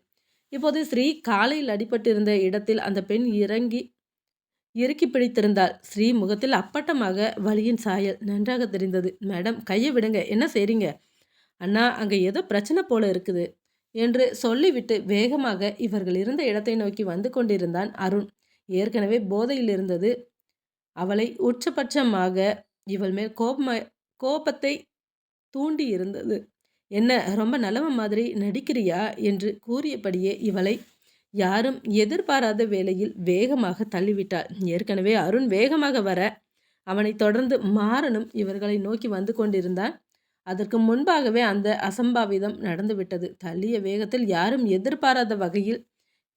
Speaker 1: இப்போது ஸ்ரீ காலையில் அடிபட்டிருந்த இடத்தில் அந்த பெண் இறுக்கி பிடித்திருந்தாள். ஸ்ரீ முகத்தில் அப்பட்டமாக வலியின் சாயல் நன்றாக தெரிந்தது. மேடம், கையை விடுங்க, என்ன செய்றீங்க? அண்ணா, அங்கே ஏதோ பிரச்சனை போல இருக்குது என்று சொல்லிவிட்டு வேகமாக இவர்கள் இருந்த இடத்தை நோக்கி வந்து கொண்டிருந்தான் அருண். ஏற்கனவே போதையில் இருந்தது. அவளை உச்சபட்சமாக இவள் மேல் கோபத்தை தூண்டி இருந்தது. என்ன, ரொம்ப நல்லவ மாதிரி நடிக்கிறியா என்று கூறியபடியே இவளை யாரும் எதிர்பாராத வேளையில் வேகமாக தள்ளிவிட்டாள். ஏற்கனவே அருண் வேகமாக வர அவனை தொடர்ந்து மாறனும் இவர்களை நோக்கி வந்து கொண்டிருந்தான். அதற்கு முன்பாகவே அந்த அசம்பாவிதம் நடந்துவிட்டது. தள்ளிய வேகத்தில் யாரும் எதிர்பாராத வகையில்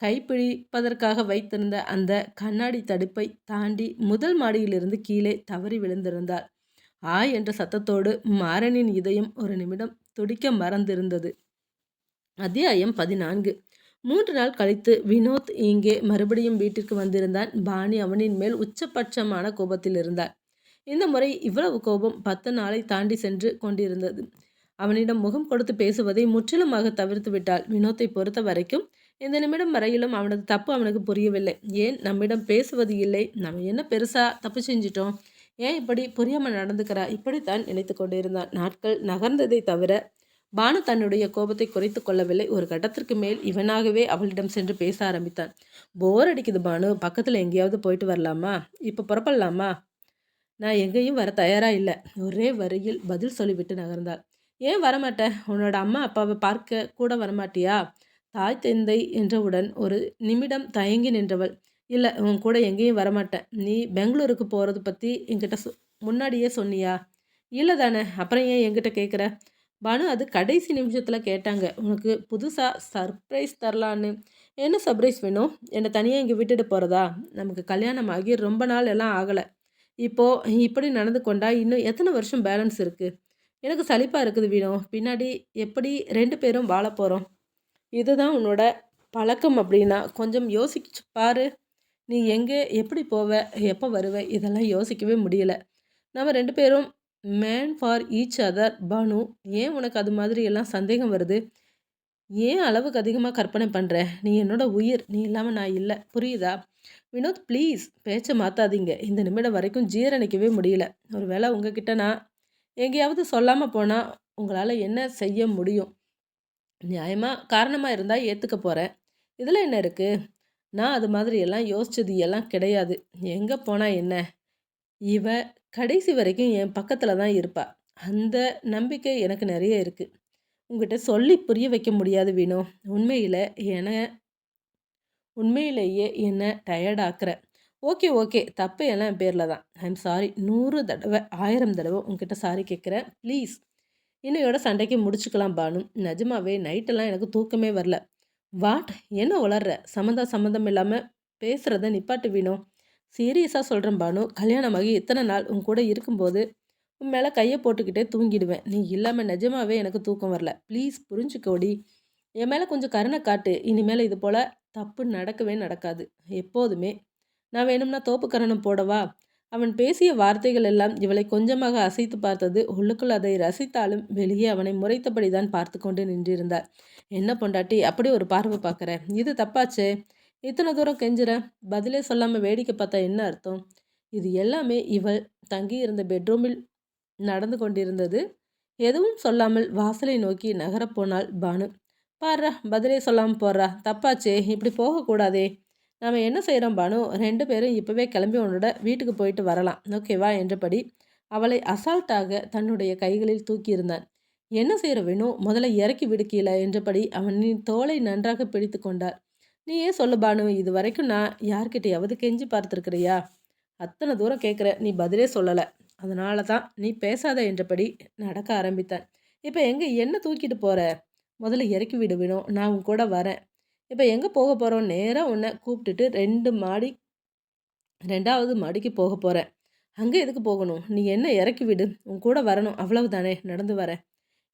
Speaker 1: கைப்பிடிப்பதற்காக வைத்திருந்த அந்த கண்ணாடி தடுப்பை தாண்டி முதல் மாடியிலிருந்து கீழே தவறி விழுந்திருந்தாள். ஆ என்ற சத்தத்தோடு மாறனின் இதயம் ஒரு நிமிடம் துடிக்க மறந்திருந்தது. அத்தியாயம் 14. 3 நாள் கழித்து வினோத் இங்கே மறுபடியும் வீட்டிற்கு வந்திருந்தான். பாணி அவனின் மேல் உச்சபட்சமான கோபத்தில் இருந்தாள். இந்த முறை இவ்வளவு கோபம் 10 நாளை தாண்டி சென்று கொண்டிருந்தது. அவனிடம் முகம் கொடுத்து பேசுவதை முற்றிலுமாக தவிர்த்து விட்டாள். வினோத்தை பொறுத்த வரைக்கும் இந்த நிமிடம் வரையிலும் அவனது தப்பு அவனுக்கு புரியவில்லை. ஏன் நம்மிடம் பேசுவது இல்லை? நம்ம என்ன பெருசா தப்பு செஞ்சிட்டோம்? ஏன் இப்படி புரியாமல் நடந்துக்கிறா? இப்படித்தான் நினைத்து கொண்டிருந்தான். நாட்கள் நகர்ந்ததை தவிர பானு தன்னுடைய கோபத்தை குறைத்து கொள்ளவில்லை. ஒரு கட்டத்திற்கு மேல் இவனாகவே அவளிடம் சென்று பேச ஆரம்பித்தான். போர் அடிக்குது பானு, பக்கத்தில் எங்கேயாவது போயிட்டு வரலாமா? இப்போ புறப்படலாமா? நான் எங்கேயும் வர தயாராக இல்லை, ஒரே வரியில் பதில் சொல்லிவிட்டு நகர்ந்தாள். ஏன் வரமாட்ட? உன்னோட அம்மா அப்பாவை பார்க்க கூட வரமாட்டியா? தாய் தந்தை என்றவுடன் ஒரு நிமிடம் தயங்கி நின்றவள், இல்லை, உன் கூட எங்கேயும் வரமாட்டேன். நீ பெங்களூருக்கு போகிறது பற்றி என்கிட்ட முன்னாடியே சொன்னியா? இல்லை தானே, அப்புறம் ஏன் என்கிட்ட கேட்குற? பானு, அது கடைசி நிமிஷத்தில் கேட்டாங்க. உனக்கு புதுசாக சர்ப்ரைஸ் தரலான்னு. என்ன சர்ப்ரைஸ் வேணும்? என்னை தனியாக இங்கே விட்டுட்டு போகிறதா? நமக்கு கல்யாணம் ஆகி ரொம்ப நாள் எல்லாம் ஆகலை. இப்போது இப்படி நடந்து கொண்டா இன்னும் எத்தனை வருஷம் பேலன்ஸ் இருக்குது? எனக்கு சலிப்பாக இருக்குது வீணோ. பின்னாடி எப்படி 2 பேரும் வாழ போகிறோம்? இதுதான் உன்னோட பழக்கம் அப்படின்னா கொஞ்சம் யோசிச்சு பாரு. நீ எங்கே, எப்படி போவ, எப்போ வருவ, இதெல்லாம் யோசிக்கவே முடியல. நம்ம 2 பேரும் man for each other. Banu, ஏன் உனக்கு அது மாதிரி எல்லாம் சந்தேகம் வருது? ஏன் அளவுக்கு அதிகமாக கற்பனை பண்ணுற? நீ என்னோட உயிர். நீ இல்லாமல் நான் இல்லை, புரியுதா? வினோத், ப்ளீஸ் பேச்சை மாற்றாதீங்க. இந்த நிமிடம் வரைக்கும் ஜீரணிக்கவே முடியல. ஒரு வேளை உங்ககிட்ட நான் எங்கேயாவது சொல்லாம போனா உங்களால என்ன செய்ய முடியும்? நியாயமா காரணமா இருந்தா ஏத்துக்க போறேன். இதுல என்ன இருக்கு? நான் அது மாதிரி எல்லாம் யோசிச்சது எல்லாம் கிடையாது. எங்க போனா என்ன? இவ கடைசி வரைக்கும் என் பக்கத்துல தான் இருப்பா. அந்த நம்பிக்கை எனக்கு நெறைய இருக்கு. உன்கிட்ட சொல்லி புரிய வைக்க முடியாது வினோ. உண்மையில என உண்மையிலேயே என்ன டயர்ட் ஆக்குற. Okay, okay. தப்பு எல்லாம் என் பேர்ல தான். ஐ அம் சாரி. 100 தடவ, 1000 தடவ உன்கிட்ட சாரி கேட்குறேன். ப்ளீஸ். இன்னையோட சண்டைக்கு முடிச்சுக்கலாம் பானு. நிஜமாவே நைட்டெல்லாம் எனக்கு தூக்கமே வரல. வாட்? என்ன உளர்ற? சம்மந்தம் இல்லாம பேசுறத நிப்பாட்டு வினோ. சீரியஸா சொல்றேன் பானு. கல்யாணமாகி இத்தன நாள் உன் கூட இருக்கும்போது, உன் மேல கைய போட்டுக்கிட்டே தூங்கிடுவேன். நீ இல்லாம நிஜமாவே எனக்கு தூக்கம் வரல. ப்ளீஸ் புரிஞ்சுக்கோடி. என் மேல கொஞ்சம் கருணை காட்டு. இனிமேல் இது போல தப்பு நடக்கவே நடக்காது. எப்போதுமே. நான் வேணும்னா தோப்பு கரணம் போடவா? அவன் பேசிய வார்த்தைகள் எல்லாம் இவளை கொஞ்சமாக அசைத்து பார்த்தது. உள்ளுக்குள் அதை ரசித்தாலும் வெளியே அவனை முறைத்தபடிதான் பார்த்து கொண்டு நின்றிருந்தாள். என்ன பொண்டாட்டி அப்படி ஒரு பார்வை பார்க்குற? இது தப்பாச்சே. இத்தனை தூரம் கெஞ்சுற. பதிலே சொல்லாம வேடிக்கை பார்த்தா என்ன அர்த்தம்? இது எல்லாமே இவள் தங்கியிருந்த பெட்ரூமில் நடந்து கொண்டிருந்தது. எதுவும் சொல்லாமல் வாசலை நோக்கி நகரப் போனாள் பானு. பாருடா பதிலே சொல்லாமல் போறா. தப்பாச்சே. இப்படி போகக்கூடாதே. நாம என்ன செய்கிறோம் பானு? 2 பேரும் இப்போவே கிளம்பி உன்னோட வீட்டுக்கு போயிட்டு வரலாம். ஓகேவா என்றபடி அவளை அசால்ட்டாக தன்னுடைய கைகளில் தூக்கியிருந்தான். என்ன செய்கிற வேணு? முதல்ல இறக்கி விடு கீழே என்றபடி அவனின் தோளை நன்றாக பிடித்து கொண்டார். நீயே சொல்லு பானு. இது வரைக்கும் நான் யார்கிட்டயாவது கெஞ்சி பார்த்துருக்கிறியா? அத்தனை தூரம் கேட்குற. நீ பதிலே சொல்லலை. அதனால தான் நீ பேசாத என்றபடி நடக்க ஆரம்பித்தான். இப்போ எங்கே என்ன தூக்கிட்டு போற? முதல்ல இறக்கி விடு வேணும். நான் உன் கூட வரேன். இப்போ எங்கே போக போகிறோம்? நேராக உன்னை கூப்பிட்டுட்டு 2வது மாடிக்கு போக போகிறேன். அங்கே எதுக்கு போகணும்? நீ என்ன இறக்கி விடு. உன் கூட வரணும். அவ்வளவு தானே. நடந்து வரேன்.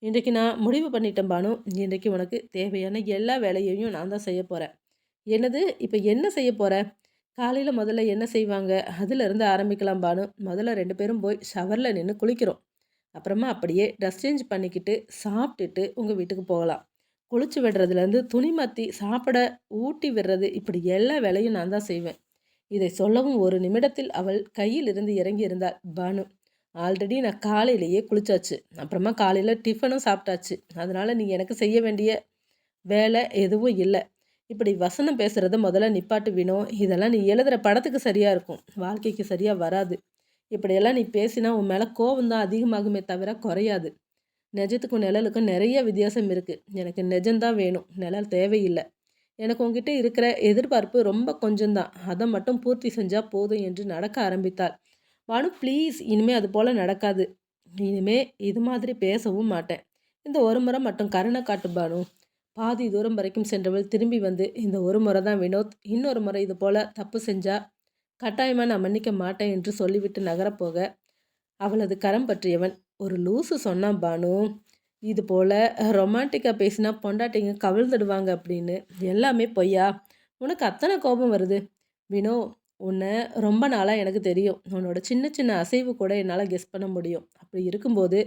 Speaker 1: இன்றைக்கு நான் முடிவு பண்ணிட்டேன் பானு. இன்றைக்கு உனக்கு தேவையான எல்லா வேலையையும் நான் தான் செய்ய போகிறேன். என்னது? இப்போ என்ன செய்ய போற? காலையில முதல்ல என்ன செய்வாங்க? அதிலிருந்து ஆரம்பிக்கலாம் பானு. முதல்ல 2 பேரும் போய் ஷவர்ல நின்னு குளிக்கிறோம். அப்புறமா அப்படியே ட்ரெஸ் சேஞ்ச் பண்ணிக்கிட்டு, சாப்பிட்டுட்டு உங்க வீட்டுக்கு போகலாம். குளிச்சு விடுறதுலேருந்து, துணி மாத்தி, சாப்பிட ஊட்டி விடுறது, இப்படி எல்லா வேலையும் நான் தான் செய்வேன். இதை சொல்லவும் ஒரு நிமிடத்தில் அவள் கையிலிருந்து இறங்கி இருந்தாள் பானு. ஆல்ரெடி நான் காலையிலேயே குளிச்சாச்சு. அப்புறமா காலையில டிஃபனும் சாப்பிட்டாச்சு. அதனால நீ எனக்கு செய்ய வேண்டிய வேலை எதுவும் இல்ல. இப்படி வசனம் பேசுறத முதல்ல நிப்பாட்டு வினோ. இதெல்லாம் நீ எழுதுற படத்துக்கு சரியா இருக்கும். வாழ்க்கைக்கு சரியா வராது. இப்படியெல்லாம் நீ பேசினா உன் மேல கோவம் தான் அதிகமாகுமே தவிர குறையாது. நிஜத்துக்கும் நிழலுக்கும் நிறைய வித்தியாசம் இருக்கு. எனக்கு நிஜம்தான் வேணும். நிழல் தேவையில்லை. எனக்கு உன்கிட்ட இருக்கிற எதிர்பார்ப்பு ரொம்ப கொஞ்சம்தான். அதை மட்டும் பூர்த்தி செஞ்சா போதும் என்று நடக்க ஆரம்பித்தாள். பானு ப்ளீஸ் இனிமே அது போல நடக்காது. இனிமே இது மாதிரி பேசவும் மாட்டேன். இந்த ஒரு முறை மட்டும் கருணை காட்டு பானு. பாதி தூரம் வரைக்கும் சென்றவள் திரும்பி வந்து இந்த ஒரு முறை தான் வினோத். இன்னொரு முறை இது போல தப்பு செஞ்சா கட்டாயமா நான் மன்னிக்க மாட்டேன் என்று சொல்லிவிட்டு நகரப்போக அவளது கரம் பற்றியவன் ஒரு லூசு சொன்னான் பானு. இது போல ரொமான்டிக்காக பேசினா பொண்டாட்டிங்க கவிழ்ந்துடுவாங்க அப்படின்னு. எல்லாமே பொய்யா? உனக்கு அத்தனை கோபம் வருது. வினோ உன்னை ரொம்ப நாளாக எனக்கு தெரியும். உன்னோட சின்ன சின்ன அசைவு கூட என்னால் கெஸ் பண்ண முடியும். அப்படி இருக்கும்போது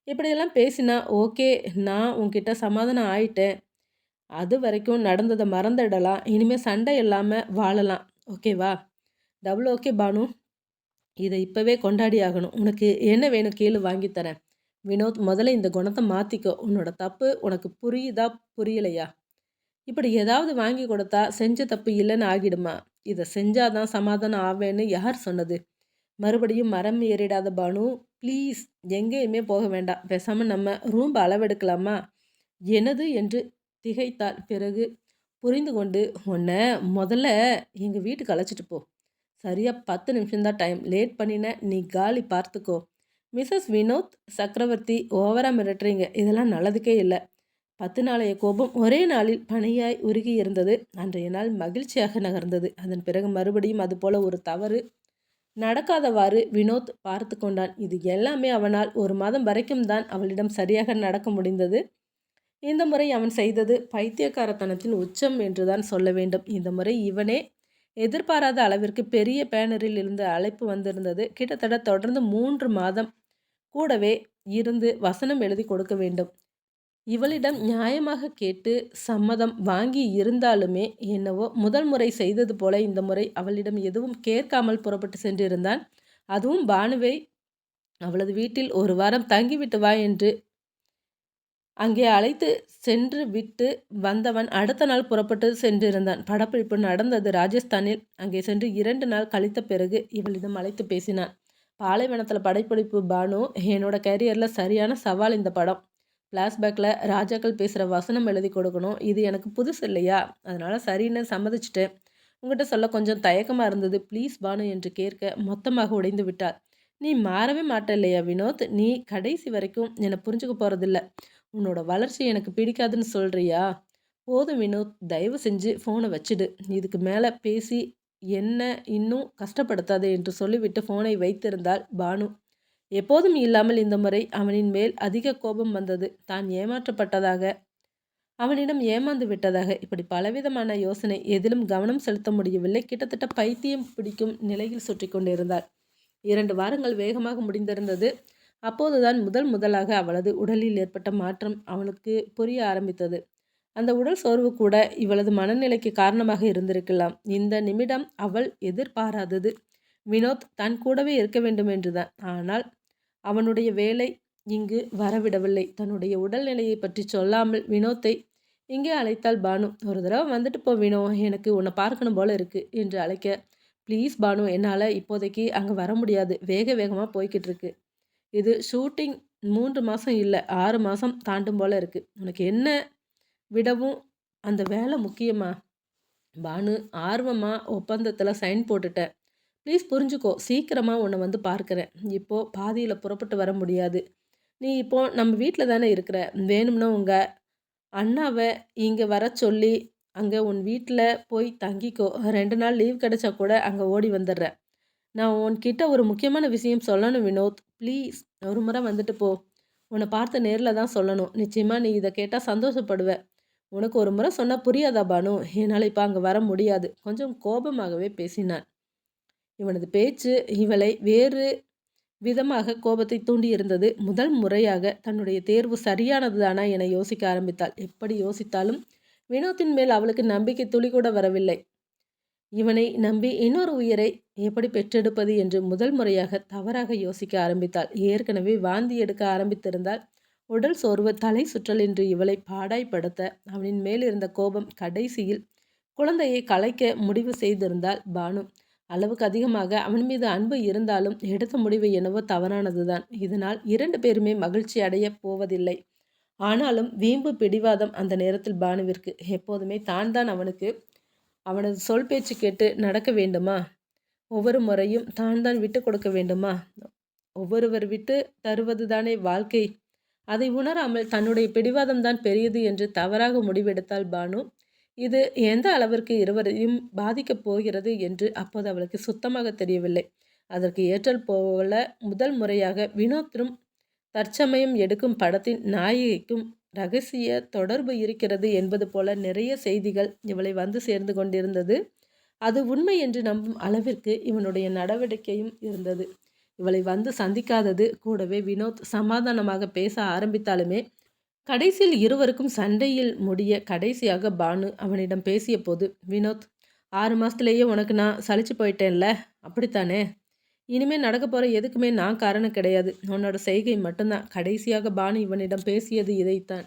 Speaker 1: இப்படியெல்லாம் பேசினா ஓகே, நான் உன்கிட்ட சமாதானம் ஆயிட்டேன். அது வரைக்கும் நடந்ததை மறந்துடலாம். இனிமேல் சண்டை இல்லாமல் வாழலாம். ஓகேவா? Double okay Banu. இதை இப்போவே கொண்டாடி ஆகணும். உனக்கு என்ன வேணும் கேளு வாங்கி தரேன். வினோத் முதல்ல இந்த குணத்தை மாற்றிக்கோ. உன்னோட தப்பு உனக்கு புரியுதா புரியலையா? இப்படி ஏதாவது வாங்கி கொடுத்தா செஞ்ச தப்பு இல்லைன்னு ஆகிடுமா? இதை செஞ்சாதான் சமாதானம் ஆவேன்னு யார் சொன்னது? மறுபடியும் மரம் ஏறிடாத பானு. ப்ளீஸ் எங்கேயுமே போக வேண்டாம். பேசாமல் நம்ம ரூம் அளவெடுக்கலாமா? எனது என்று திகைத்தாள். பிறகு புரிந்து கொண்டு உன்னை முதல்ல எங்கள் வீட்டுக்கு அழைச்சிட்டு போ. சரியாக 10 நிமிஷம்தான் டைம். லேட் பண்ணின நீ காலி பார்த்துக்கோ. மிஸ்ஸஸ் வினோத் சக்கரவர்த்தி ஓவரா மிரட்டுறீங்க. இதெல்லாம் நல்லதுக்கே இல்லை. 10 நாளைய கோபம் ஒரே நாளில் பனியாய் உருகி இருந்தது. அன்றைய நாள் மகிழ்ச்சியாக நகர்ந்தது. அதன் பிறகு மறுபடியும் அதுபோல ஒரு தவறு நடக்காதவாறு வினோத் பார்த்து கொண்டான். இது எல்லாமே அவனால் 1 மாதம் வரைக்கும் தான் அவளிடம் சரியாக நடக்க முடிந்தது. இந்த முறை அவன் செய்தது பைத்தியக்காரத்தனத்தின் உச்சம் என்றுதான் சொல்ல வேண்டும். இந்த முறை இவனே எதிர்பாராத அளவிற்கு பெரிய பேனரில் இருந்து அழைப்பு வந்திருந்தது. கிட்டத்தட்ட தொடர்ந்து 3 மாதம் கூடவே இருந்து வசனம் எழுதி கொடுக்க வேண்டும். இவளிடம் நியாயமாக கேட்டு சம்மதம் வாங்கி இருந்தாலுமே என்னவோ முதல் முறை செய்தது போல இந்த முறை அவளிடம் எதுவும் கேட்காமல் புறப்பட்டு சென்றிருந்தான். அதுவும் பானுவை அவளது வீட்டில் ஒரு வாரம் தங்கிவிட்டு வா என்று அங்கே அழைத்து சென்று விட்டு வந்தவன் அடுத்த நாள் புறப்பட்டு சென்றிருந்தான். படப்பிடிப்பு நடந்தது ராஜஸ்தானில். அங்கே சென்று 2 நாள் கழித்த பிறகு இவளிடம் அழைத்து பேசினான். பாலைவனத்தில் படப்பிடிப்பு பானு. என்னோட கேரியரில் சரியான சவால் இந்த படம். ஃப்ளாஷ்பேக்கில் ராஜாக்கள் பேசுகிற வசனம் எழுதி கொடுக்கணும். இது எனக்கு புதுசு இல்லையா, அதனால் சரின்னு சம்மதிச்சிட்டேன். உங்ககிட்ட சொல்ல கொஞ்சம் தயக்கமாக இருந்தது. ப்ளீஸ் பானு என்று கேட்க மொத்தமாக உடைந்து விட்டாள். நீ மாறவே மாட்ட இல்லையா வினோத்? நீ கடைசி வரைக்கும் என்னை புரிஞ்சுக்க போகிறதில்ல. உன்னோட வளர்ச்சி எனக்கு பிடிக்காதுன்னு சொல்கிறியா? போதும் வினோத், தயவு செஞ்சு ஃபோனை வச்சுடு. இதுக்கு மேலே பேசி என்ன இன்னும் கஷ்டப்படுத்தாதே என்று சொல்லிவிட்டு ஃபோனை வைத்திருந்தாள் பானு. எப்போதும் இல்லாமல் இந்த முறை அவனின் மேல் அதிக கோபம் வந்தது. தான் ஏமாற்றப்பட்டதாக, அவனிடம் ஏமாந்து விட்டதாக, இப்படி பலவிதமான யோசனை. எதிலும் கவனம் செலுத்த முடியவில்லை. கிட்டத்தட்ட பைத்தியம் பிடிக்கும் நிலையில் சுற்றி கொண்டிருந்தாள். 2 வாரங்கள் வேகமாக முடிந்திருந்தது. அப்போதுதான் முதலாக அவளது உடலில் ஏற்பட்ட மாற்றம் அவனுக்கு புரிய ஆரம்பித்தது. அந்த உடல் சோர்வு கூட இவளது மனநிலைக்கு காரணமாக இருந்திருக்கலாம். இந்த நிமிடம் அவள் எதிர்பாராதது வினோத் தன் கூடவே இருக்க வேண்டும் என்றுதான். ஆனால் அவனுடைய வேலை இங்கு வரவிடவில்லை. தன்னுடைய உடல்நிலையை பற்றி சொல்லாமல் வினோத்தை இங்கே அழைத்தாள் பானு. ஒரு தடவை வந்துட்டு போ வினோ, எனக்கு உன்னை பார்க்கணும் போல இருக்கு என்று அழைக்க, ப்ளீஸ் பானு, என்னால் இப்போதைக்கு அங்கே வர முடியாது. வேகமாக போய்கிட்டு இருக்கு. இது ஷூட்டிங் 3 மாதம் இல்லை 6 மாதம் தாண்டும் போல இருக்கு. உனக்கு என்ன விடவும் அந்த வேலை முக்கியமா? பானு ஆர்வமாக ஒப்பந்தத்தில் சைன் போட்டுட்டேன். ப்ளீஸ் புரிஞ்சுக்கோ. சீக்கிரமாக உன்னை வந்து பார்க்குறேன். இப்போது பாதியில் புறப்பட்டு வர முடியாது. நீ இப்போது நம்ம வீட்டில் தானே இருக்கிற. வேணும்னா உங்கள் அண்ணாவை இங்கே வர சொல்லி அங்கே உன் வீட்டில் போய் தங்கிக்கோ. 2 நாள் லீவ் கிடைச்சா கூட அங்கே ஓடி வந்துடுறேன். நான் உன்கிட்ட ஒரு முக்கியமான விஷயம் சொல்லணும் வினோத். ப்ளீஸ் ஒரு முறை வந்துட்டு போ. உன்னை பார்த்து நேரில் தான் சொல்லணும். நிச்சயமாக நீ இதை கேட்டால் சந்தோஷப்படுவ. உனக்கு ஒரு முறை சொன்னால் புரியாதா பானு? என்னால் இப்போ அங்கே வர முடியாது. கொஞ்சம் கோபமாகவே பேசினான். இவனது பேச்சு இவளை வேறு விதமாக கோபத்தை தூண்டியிருந்தது. முதல் முறையாக தன்னுடைய தேர்வு சரியானது தானா என யோசிக்க ஆரம்பித்தாள். எப்படி யோசித்தாலும் வினோத்தின் மேல் அவளுக்கு நம்பிக்கை துளி கூட வரவில்லை. இவனை நம்பி இன்னொரு உயிரை எப்படி பெற்றெடுப்பது என்று முதல் முறையாக தவறாக யோசிக்க ஆரம்பித்தாள். ஏற்கனவே வாந்தி எடுக்க ஆரம்பித்திருந்தால் உடல் சோர்வு, தலை சுற்றல் என்று இவளை பாடாய்படுத்த அவனின் மேல் இருந்த கோபம் கடைசியில் குழந்தையை கலைக்க முடிவு செய்திருந்தாள் பானு. அளவுக்கு அதிகமாக அவன் மீது அன்பு இருந்தாலும் எடுத்த முடிவு என்னவோ தவறானதுதான். இதனால் 2 பேருமே மகிழ்ச்சி அடைய போவதில்லை. ஆனாலும் வீம்பு பிடிவாதம் அந்த நேரத்தில் பானுவிற்கு. எப்போதுமே தான் அவனுக்கு அவனது சொல் பேச்சு கேட்டு நடக்க வேண்டுமா? ஒவ்வொரு முறையும் தான் விட்டு கொடுக்க வேண்டுமா? ஒவ்வொருவர் விட்டு தருவது தானே வாழ்க்கை. அதை உணராமல் தன்னுடைய பிடிவாதம் தான் பெரியது என்று தவறாக முடிவெடுத்தாள் பானு. இது எந்த அளவிற்கு இருவரையும் பாதிக்கப் போகிறது என்று அப்போது அவளுக்கு சுத்தமாக தெரியவில்லை. அதற்கு ஏற்றல் போல முதல் முறையாக வினோத்திலும் தற்சமயம் எடுக்கும் படத்தின் நாயகிக்கும் ரகசிய தொடர்பு இருக்கிறது என்பது போல நிறைய செய்திகள் இவளை வந்து சேர்ந்து கொண்டிருந்தது. அது உண்மை என்று நம்பும் அளவிற்கு இவனுடைய நடவடிக்கையும் இருந்தது. இவளை வந்து சந்திக்காதது கூடவே வினோத் சமாதானமாக பேச ஆரம்பித்தாலுமே கடைசியில் இருவருக்கும் சண்டையில் முடிய கடைசியாக பானு அவனிடம் பேசிய போது, வினோத், 6 மாதத்துலேயே உனக்கு நான் சலிச்சு போயிட்டேன்ல, அப்படித்தானே? இனிமேல் நடக்க போகிற எதுக்குமே நான் காரணம் கிடையாது. உன்னோட செய்கை மட்டும்தான். கடைசியாக பானு இவனிடம் பேசியது இதைத்தான்.